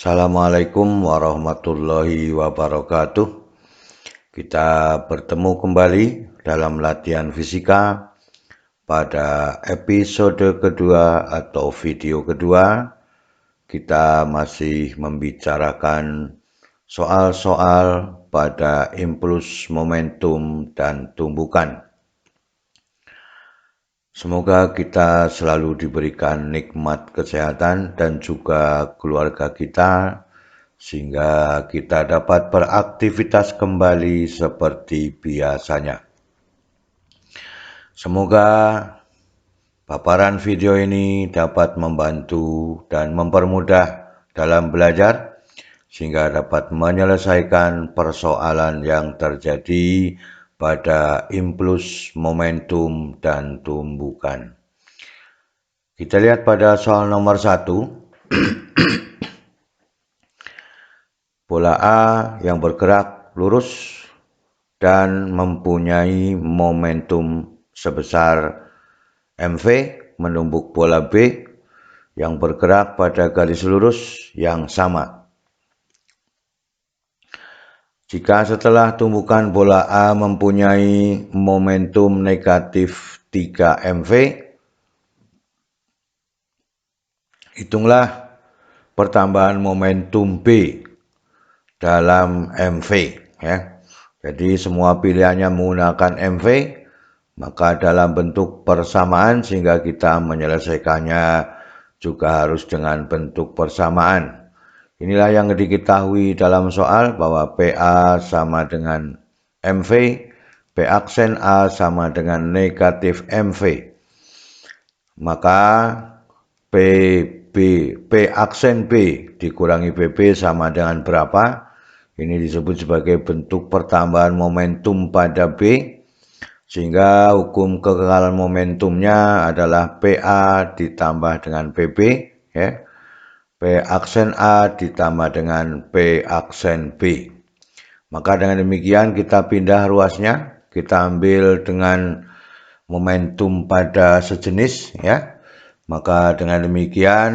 Assalamualaikum warahmatullahi wabarakatuh. Kita bertemu kembali dalam latihan fisika pada episode kedua atau video kedua. Kita masih membicarakan soal-soal pada impuls, momentum, dan tumbukan. Semoga kita selalu diberikan nikmat kesehatan dan juga keluarga kita, sehingga kita dapat beraktivitas kembali seperti biasanya. Semoga paparan video ini dapat membantu dan mempermudah dalam belajar, sehingga dapat menyelesaikan persoalan yang terjadi pada impuls, momentum, dan tumbukan. Kita lihat pada soal nomor 1. Bola A yang bergerak lurus dan mempunyai momentum sebesar mv menumbuk bola B yang bergerak pada garis lurus yang sama. Jika setelah tumbukan bola A mempunyai momentum negatif 3 mv, hitunglah pertambahan momentum B dalam mv, ya. Jadi semua pilihannya menggunakan mv, maka dalam bentuk persamaan, sehingga kita menyelesaikannya juga harus dengan bentuk persamaan. Inilah yang diketahui dalam soal, bahwa PA sama dengan MV, P aksen A sama dengan negatif MV. Maka P aksen B dikurangi PB sama dengan berapa? Ini disebut sebagai bentuk pertambahan momentum pada B, sehingga hukum kekekalan momentumnya adalah PA ditambah dengan PB, ya. P aksen A ditambah dengan P aksen B. Maka dengan demikian kita pindah ruasnya, kita ambil dengan momentum pada sejenis, ya. Maka dengan demikian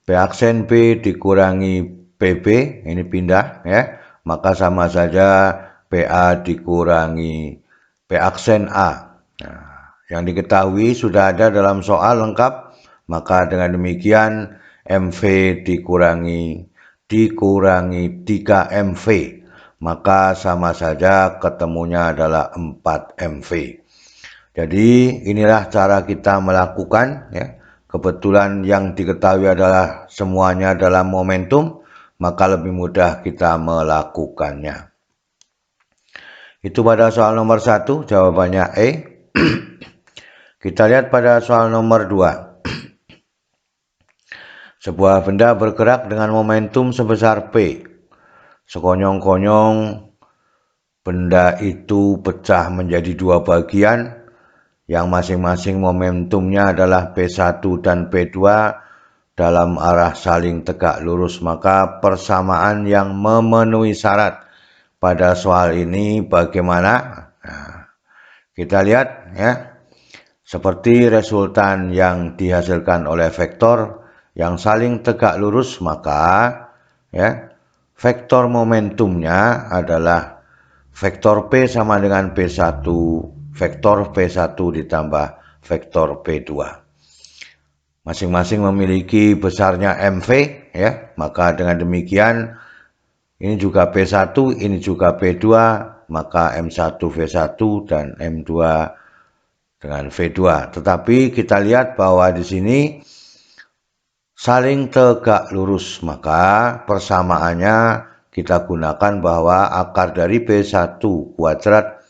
P aksen B dikurangi PB, ini pindah, ya. Maka sama saja PA dikurangi P aksen A. Nah, yang diketahui sudah ada dalam soal lengkap, maka dengan demikian MV dikurangi 3 MV, maka sama saja ketemunya adalah 4 MV. Jadi inilah cara kita melakukan, ya. Kebetulan yang diketahui adalah semuanya dalam momentum, maka lebih mudah kita melakukannya. Itu pada soal nomor 1, jawabannya E. Kita lihat pada soal nomor 2. Sebuah benda bergerak dengan momentum sebesar P. Sekonyong-konyong benda itu pecah menjadi 2 bagian, yang masing-masing momentumnya adalah P1 dan P2 dalam arah saling tegak lurus. Maka persamaan yang memenuhi syarat pada soal ini bagaimana? Nah, kita lihat, ya. Seperti resultan yang dihasilkan oleh vektor yang saling tegak lurus, maka, ya, vektor momentumnya adalah vektor P sama dengan P1, vektor P1 ditambah vektor P2. Masing-masing memiliki besarnya MV, ya. Maka dengan demikian ini juga P1, ini juga P2, maka M1 V1 dan M2 dengan V2. Tetapi kita lihat bahwa di sini saling tegak lurus, maka persamaannya kita gunakan bahwa akar dari P1 kuadrat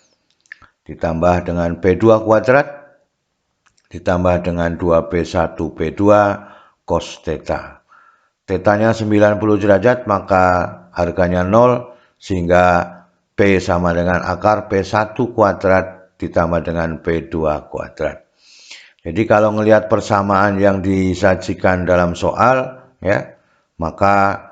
ditambah dengan P2 kuadrat ditambah dengan 2P1 P2 cos theta. Tetanya 90 derajat, maka harganya 0, sehingga P sama dengan akar P1 kuadrat ditambah dengan P2 kuadrat. Jadi kalau melihat persamaan yang disajikan dalam soal, ya, maka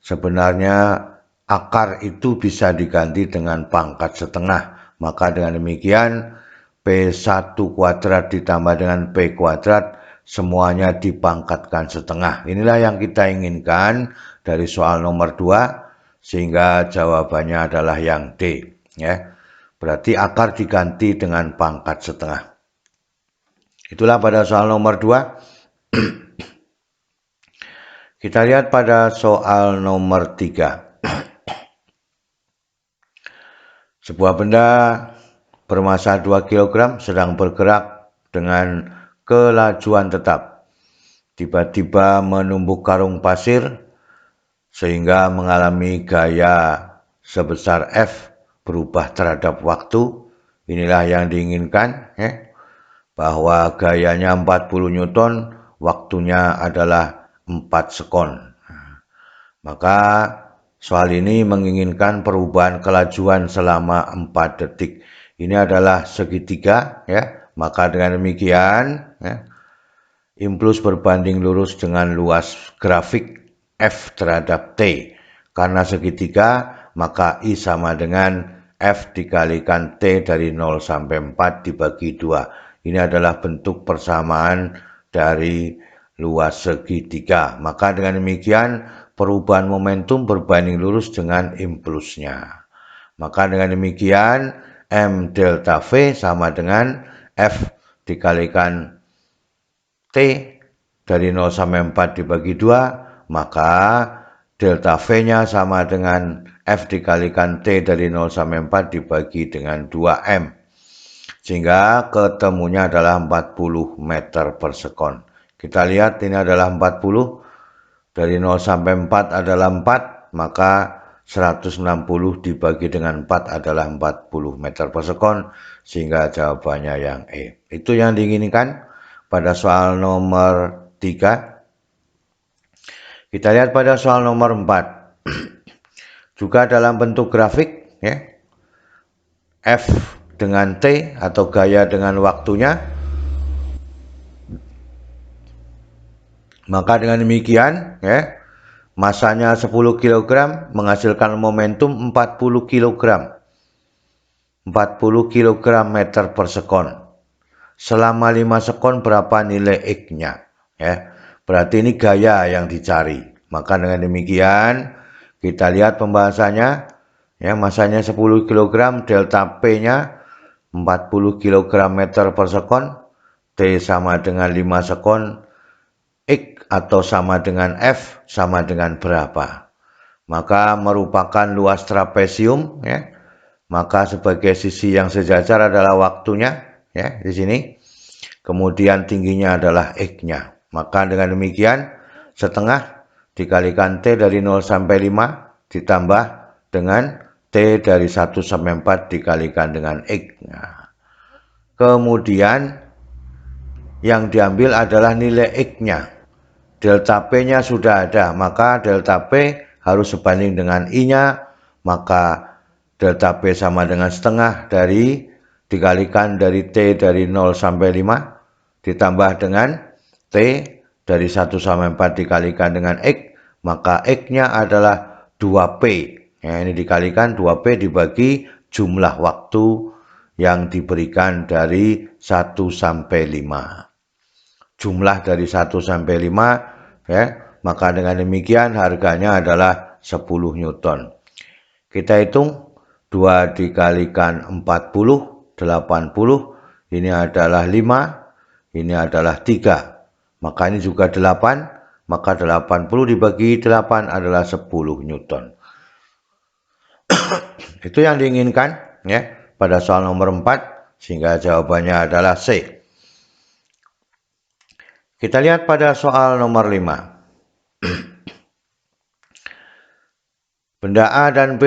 sebenarnya akar itu bisa diganti dengan pangkat setengah. Maka dengan demikian P1 kuadrat ditambah dengan P kuadrat semuanya dipangkatkan setengah. Inilah yang kita inginkan dari soal nomor 2, sehingga jawabannya adalah yang D. Ya. Berarti akar diganti dengan pangkat setengah. Itulah pada soal nomor 2. Kita lihat pada soal nomor 3. Sebuah benda bermasa 2 kg sedang bergerak dengan kelajuan tetap. Tiba-tiba menumbuk karung pasir sehingga mengalami gaya sebesar F berubah terhadap waktu. Inilah yang diinginkan, ya. Bahwa gayanya 40 Newton, waktunya adalah 4 sekon. Maka soal ini menginginkan perubahan kelajuan selama 4 detik. Ini adalah segitiga, ya. Maka dengan demikian, ya, impuls berbanding lurus dengan luas grafik F terhadap T. Karena segitiga, maka I sama dengan F dikalikan T dari 0 sampai 4 dibagi 2. Ini adalah bentuk persamaan dari luas segitiga. Maka dengan demikian, perubahan momentum berbanding lurus dengan impulsnya. Maka dengan demikian, M delta V sama dengan F dikalikan T dari 0 sampai 4 dibagi 2, maka delta V-nya sama dengan F dikalikan T dari 0 sampai 4 dibagi dengan 2M. Sehingga ketemunya adalah 40 meter per sekon. Kita lihat ini adalah 40. Dari 0 sampai 4 adalah 4, maka 160 dibagi dengan 4 adalah 40 meter per sekon, sehingga jawabannya yang E. Itu yang diinginkan pada soal nomor 3. Kita lihat pada soal nomor 4. Juga dalam bentuk grafik, ya. F dengan T atau gaya dengan waktunya. Maka dengan demikian, ya, masanya 10 kg menghasilkan momentum 40 kg. 40 kg meter per sekon. Selama 5 sekon berapa nilai X-nya? Ya, berarti ini gaya yang dicari. Maka dengan demikian, kita lihat pembahasannya. Ya, masanya 10 kg, delta P-nya 40 kg meter per sekon. T sama dengan 5 sekon. X atau sama dengan F sama dengan berapa? Maka merupakan luas trapesium, ya. Maka sebagai sisi yang sejajar adalah waktunya, ya, di sini. Kemudian tingginya adalah X-nya. Maka dengan demikian setengah dikalikan T dari 0 sampai 5 ditambah dengan T dari 1 sampai 4 dikalikan dengan X. Nah, kemudian yang diambil adalah nilai X-nya. Delta P-nya sudah ada, maka delta P harus sebanding dengan I-nya, maka delta P sama dengan setengah dari dikalikan dari T dari 0 sampai 5 ditambah dengan T dari 1 sampai 4 dikalikan dengan X, maka X-nya adalah 2P. Ya, ini dikalikan 2P dibagi jumlah waktu yang diberikan dari 1 sampai 5. Jumlah dari 1 sampai 5, ya, maka dengan demikian harganya adalah 10 Newton. Kita hitung 2 dikalikan 40, 80, ini adalah 5, ini adalah 3. Maka ini juga 8, maka 80 dibagi 8 adalah 10 Newton. Itu yang diinginkan, ya, pada soal nomor 4, sehingga jawabannya adalah C. Kita lihat pada soal nomor 5. Benda A dan B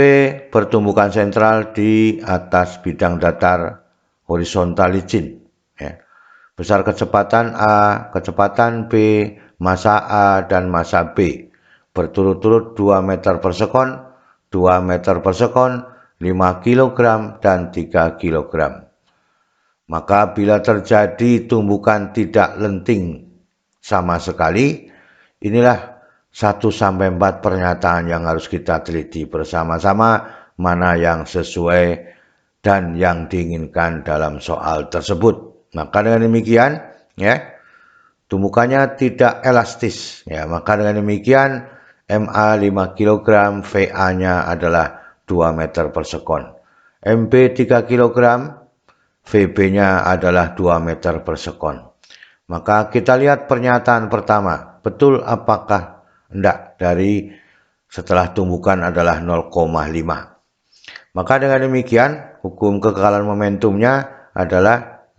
bertumbukan sentral di atas bidang datar horizontal licin. Ya. Besar kecepatan A, kecepatan B, massa A dan massa B berturut-turut 2 meter per sekon, 2 meter per sekon, 5 kg dan 3 kg. Maka bila terjadi tumbukan tidak lenting sama sekali, inilah 1 sampai 4 pernyataan yang harus kita teliti bersama-sama, mana yang sesuai dan yang diinginkan dalam soal tersebut. Maka dengan demikian, ya, tumbukannya tidak elastis. Ya, maka dengan demikian MA 5 kg, VA-nya adalah 2 meter per sekon. MB 3 kg, VB-nya adalah 2 meter per sekon. Maka kita lihat pernyataan pertama, betul apakah enggak dari setelah tumbukan adalah 0,5. Maka dengan demikian hukum kekekalan momentumnya adalah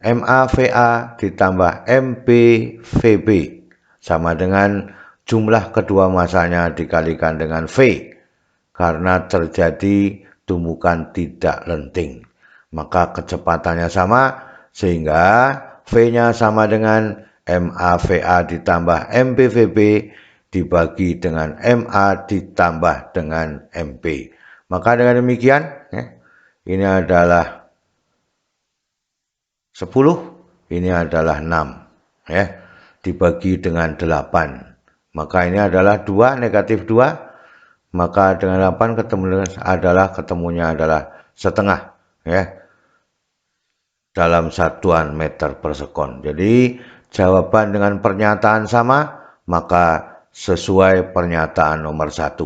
MAVA ditambah MPVB sama dengan jumlah kedua masanya dikalikan dengan V karena terjadi tumbukan tidak lenting. Maka kecepatannya sama sehingga V-nya sama dengan MAVA ditambah MPVB dibagi dengan MA ditambah dengan MP. Maka dengan demikian ini adalah 10, ini adalah 6 dibagi dengan 8. Maka ini adalah 2 negatif 2. Maka dengan 8 ketemunya adalah setengah dalam satuan meter per sekon. Jadi jawaban dengan pernyataan sama, maka sesuai pernyataan nomor 1.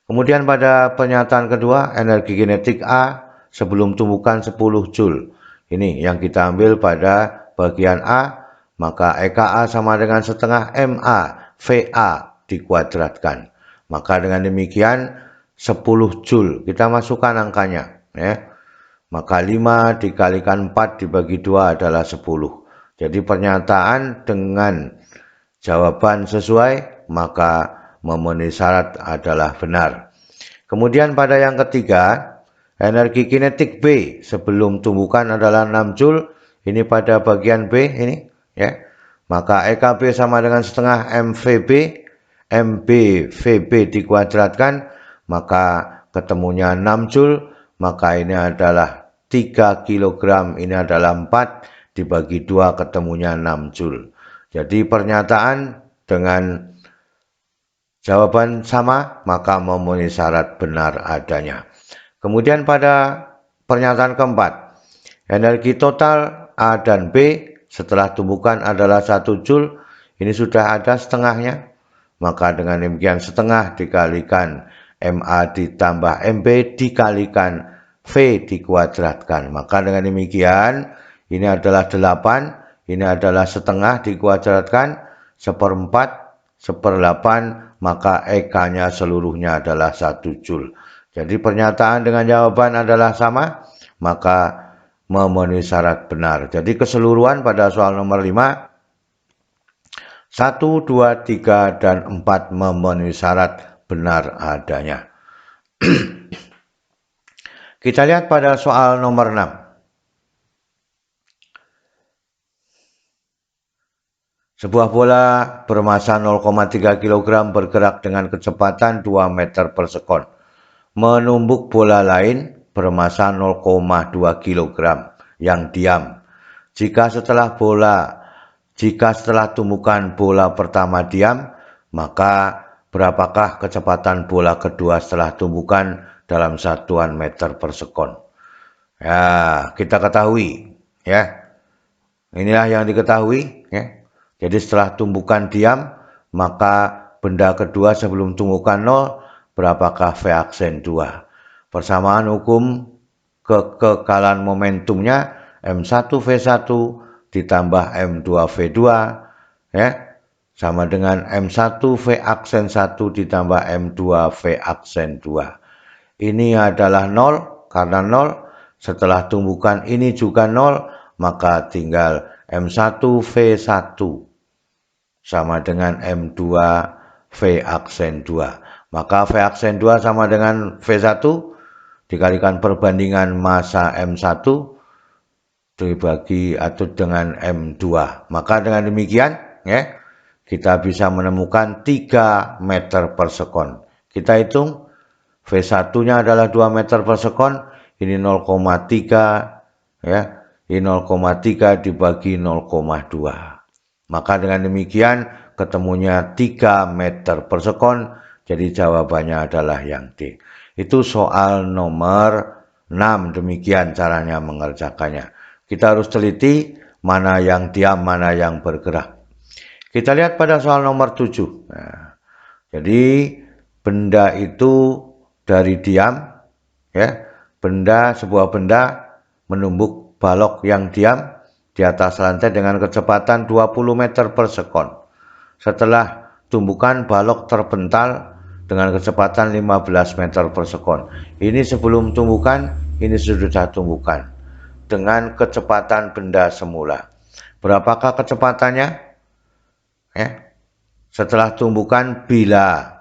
Kemudian pada pernyataan kedua, energi kinetik A sebelum tumbukan 10 Joule. Ini yang kita ambil pada bagian A, maka EKA sama dengan setengah MA VA dikuadratkan. Maka dengan demikian 10 Joule, kita masukkan angkanya. Maka 5 dikalikan 4 dibagi 2 adalah 10. Jadi pernyataan dengan jawaban sesuai, maka memenuhi syarat adalah benar. Kemudian pada yang ketiga, energi kinetik B sebelum tumbukan adalah 6 Joule. Ini pada bagian B ini Maka EKB sama dengan setengah MVB, MBVB dikuadratkan, maka ketemunya 6 Joule, maka ini adalah 3 kg, ini adalah 4 dibagi 2 ketemunya 6 Joule. Jadi pernyataan dengan jawaban sama, maka memenuhi syarat benar adanya. Kemudian pada pernyataan keempat, energi total A dan B setelah tumbukan adalah 1 Joule. Ini sudah ada setengahnya. Maka dengan demikian setengah dikalikan MA ditambah MB dikalikan V dikuadratkan. Maka dengan demikian ini adalah 8, ini adalah setengah dikuadratkan, 1/4, 1/8, maka EK-nya seluruhnya adalah 1 Joule. Jadi pernyataan dengan jawaban adalah sama, maka memenuhi syarat benar. Jadi keseluruhan pada soal nomor 5, 1, 2, 3, dan 4 memenuhi syarat benar adanya. Kita lihat pada soal nomor 6. Sebuah bola bermassa 0,3 kg bergerak dengan kecepatan 2 meter per sekon. Menumbuk bola lain bermassa 0,2 kg yang diam. Jika setelah tumbukan bola pertama diam, maka berapakah kecepatan bola kedua setelah tumbukan dalam satuan meter per sekon? Ya, kita ketahui Inilah yang diketahui Jadi setelah tumbukan diam, maka benda kedua sebelum tumbukan 0, berapakah V aksen 2? Persamaan hukum kekekalan momentumnya M1V1 ditambah M2V2 sama dengan M1V aksen 1 ditambah M2V aksen 2. Ini adalah 0, karena 0 setelah tumbukan ini juga 0, maka tinggal M1V1 sama dengan M2V aksen 2. Maka V aksen 2 sama dengan V1 dikalikan perbandingan massa M1 dibagi atau dengan M2. Maka dengan demikian kita bisa menemukan 3 meter per sekon. Kita hitung V1-nya adalah 2 meter per sekon, ini 0,3 ini 0,3 dibagi 0,2. Maka dengan demikian ketemunya 3 meter per sekon, jadi jawabannya adalah yang D. Itu soal nomor 6, demikian caranya mengerjakannya. Kita harus teliti mana yang diam, mana yang bergerak. Kita lihat pada soal nomor 7. Nah, jadi benda itu dari diam, ya, sebuah benda menumbuk balok yang diam di atas lantai dengan kecepatan 20 meter per sekon. Setelah tumbukan balok terpental dengan kecepatan 15 meter per sekon. Ini sebelum tumbukan, ini sudah tumbukan dengan kecepatan benda semula. Berapakah kecepatannya? Setelah tumbukan bila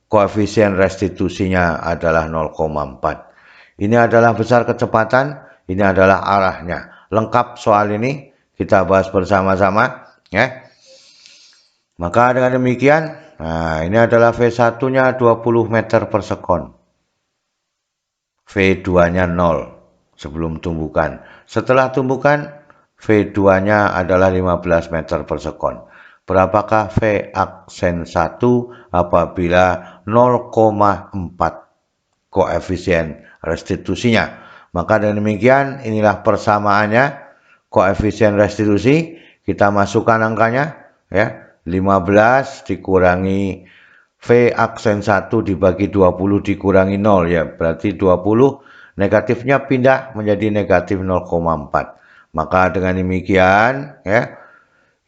koefisien restitusinya adalah 0,4. Ini adalah besar kecepatan, ini adalah arahnya. Lengkap soal ini kita bahas bersama-sama, ya. Maka dengan demikian, nah ini adalah V1-nya 20 meter per sekon. V2-nya 0 sebelum tumbukan. Setelah tumbukan, V2-nya adalah 15 meter per sekon. Berapakah V aksen 1 apabila 0,4 koefisien restitusinya? Maka dengan demikian inilah persamaannya koefisien restitusi. Kita masukkan angkanya, ya. 15 dikurangi V aksen 1 dibagi 20 dikurangi 0, ya. Berarti 20 negatifnya pindah menjadi negatif 0,4. Maka dengan demikian, ya,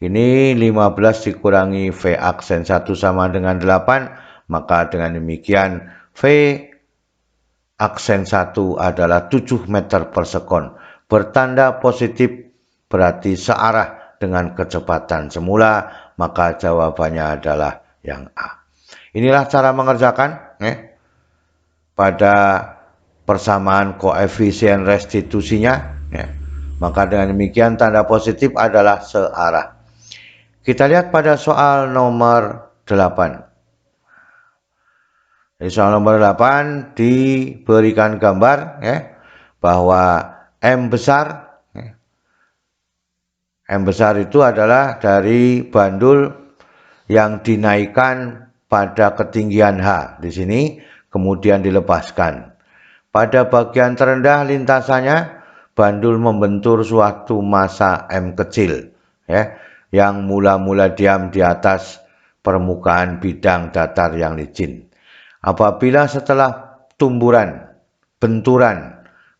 ini 15 dikurangi V aksen 1 sama dengan 8. Maka dengan demikian V aksen 1 adalah 7 meter per sekon. Bertanda positif berarti searah dengan kecepatan semula. Maka jawabannya adalah yang A. Inilah cara mengerjakan, pada persamaan koefisien restitusinya, ya. Maka dengan demikian tanda positif adalah searah. Kita lihat pada soal nomor 8. Di soal nomor 8 diberikan gambar, ya, bahwa M besar, ya. M besar itu adalah dari bandul yang dinaikkan pada ketinggian H di sini, kemudian dilepaskan. Pada bagian terendah lintasannya, bandul membentur suatu massa M kecil, ya, yang mula-mula diam di atas permukaan bidang datar yang licin. Apabila setelah benturan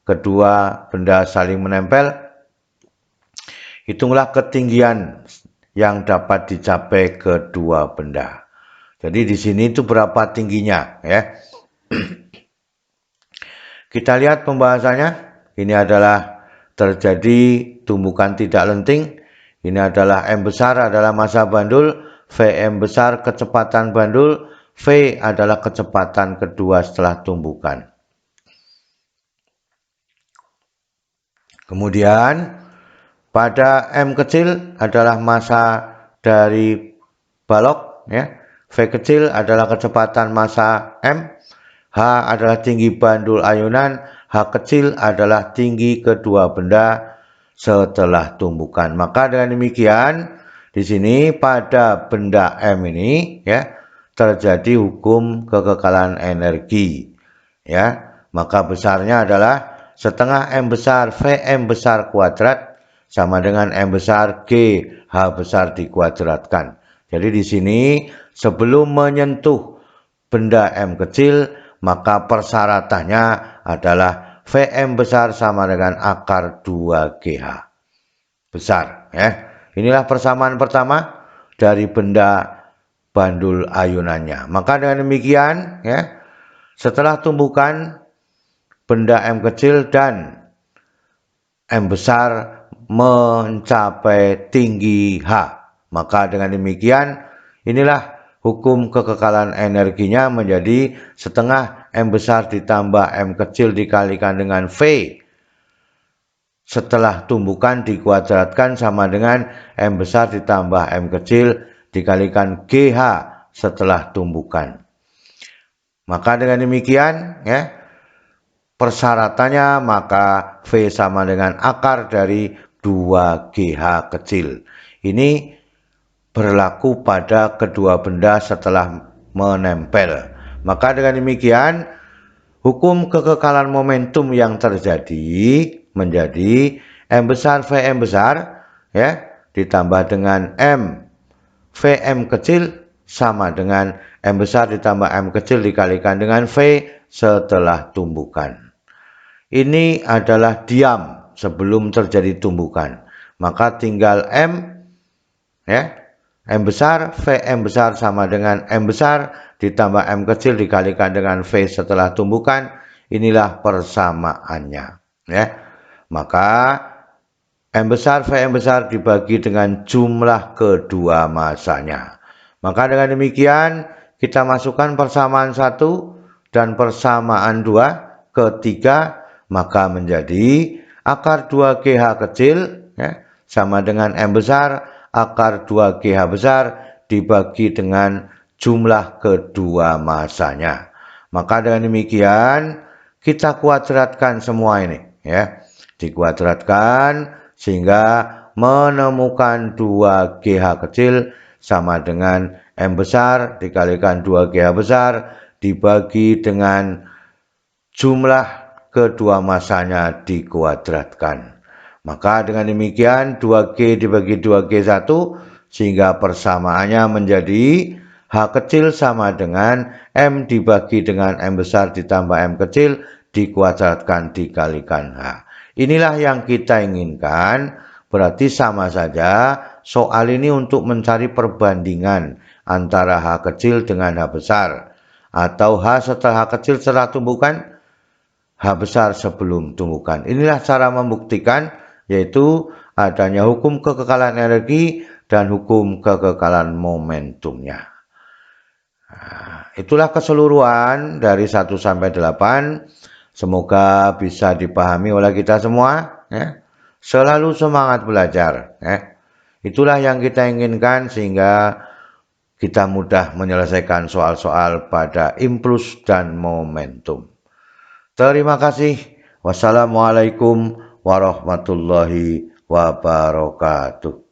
kedua benda saling menempel, hitunglah ketinggian yang dapat dicapai kedua benda. Jadi di sini itu berapa tingginya, ya. Kita lihat pembahasannya. Ini adalah terjadi tumbukan tidak lenting. Ini adalah M besar adalah massa bandul, Vm besar kecepatan bandul, V adalah kecepatan kedua setelah tumbukan. Kemudian pada M kecil adalah massa dari balok, ya. V kecil adalah kecepatan massa M, H adalah tinggi bandul ayunan, H kecil adalah tinggi kedua benda setelah tumbukan. Maka dengan demikian di sini pada benda M ini, ya, terjadi hukum kekekalan energi, ya. Maka besarnya adalah setengah M besar Vm besar kuadrat sama dengan M besar G H besar dikuadratkan. Jadi di sini sebelum menyentuh benda M kecil, maka persyaratannya adalah Vm besar sama dengan akar 2GH besar, ya. Inilah persamaan pertama dari benda bandul ayunannya. Maka dengan demikian, ya, setelah tumbukan benda M kecil dan M besar mencapai tinggi H, maka dengan demikian inilah hukum kekekalan energinya menjadi setengah M besar ditambah M kecil dikalikan dengan V setelah tumbukan dikuadratkan sama dengan M besar ditambah M kecil dikalikan GH setelah tumbukan. Maka dengan demikian, ya, persyaratannya maka V sama dengan akar dari 2GH kecil. Ini berlaku pada kedua benda setelah menempel. Maka dengan demikian hukum kekekalan momentum yang terjadi menjadi M besar Vm besar ya, ditambah dengan M Vm kecil sama dengan M besar ditambah M kecil dikalikan dengan V setelah tumbukan. Ini adalah diam sebelum terjadi tumbukan. Maka tinggal M, ya, M besar, Vm besar sama dengan M besar ditambah M kecil dikalikan dengan V setelah tumbukan. Inilah persamaannya, ya. Maka M besar Vm besar dibagi dengan jumlah kedua masanya. Maka dengan demikian kita masukkan persamaan 1 dan persamaan 2 ketiga, maka menjadi akar 2GH kecil, ya, sama dengan M besar akar 2GH besar dibagi dengan jumlah kedua masanya. Maka dengan demikian kita kuadratkan semua ini, ya. Dikuadratkan sehingga menemukan 2GH kecil sama dengan M besar dikalikan 2GH besar dibagi dengan jumlah kedua masanya dikuadratkan. Maka dengan demikian 2G dibagi 2G1 sehingga persamaannya menjadi H kecil sama dengan M dibagi dengan M besar ditambah M kecil dikuadratkan dikalikan H. Inilah yang kita inginkan, berarti sama saja soal ini untuk mencari perbandingan antara H kecil dengan H besar, atau H setelah H kecil setelah tumbukan, H besar sebelum tumbukan. Inilah cara membuktikan, yaitu adanya hukum kekekalan energi dan hukum kekekalan momentumnya. Nah, itulah keseluruhan dari 1 sampai 8. Semoga bisa dipahami oleh kita semua, ya. Selalu semangat belajar, ya. Itulah yang kita inginkan sehingga kita mudah menyelesaikan soal-soal pada impuls dan momentum. Terima kasih. Wassalamualaikum warahmatullahi wabarakatuh.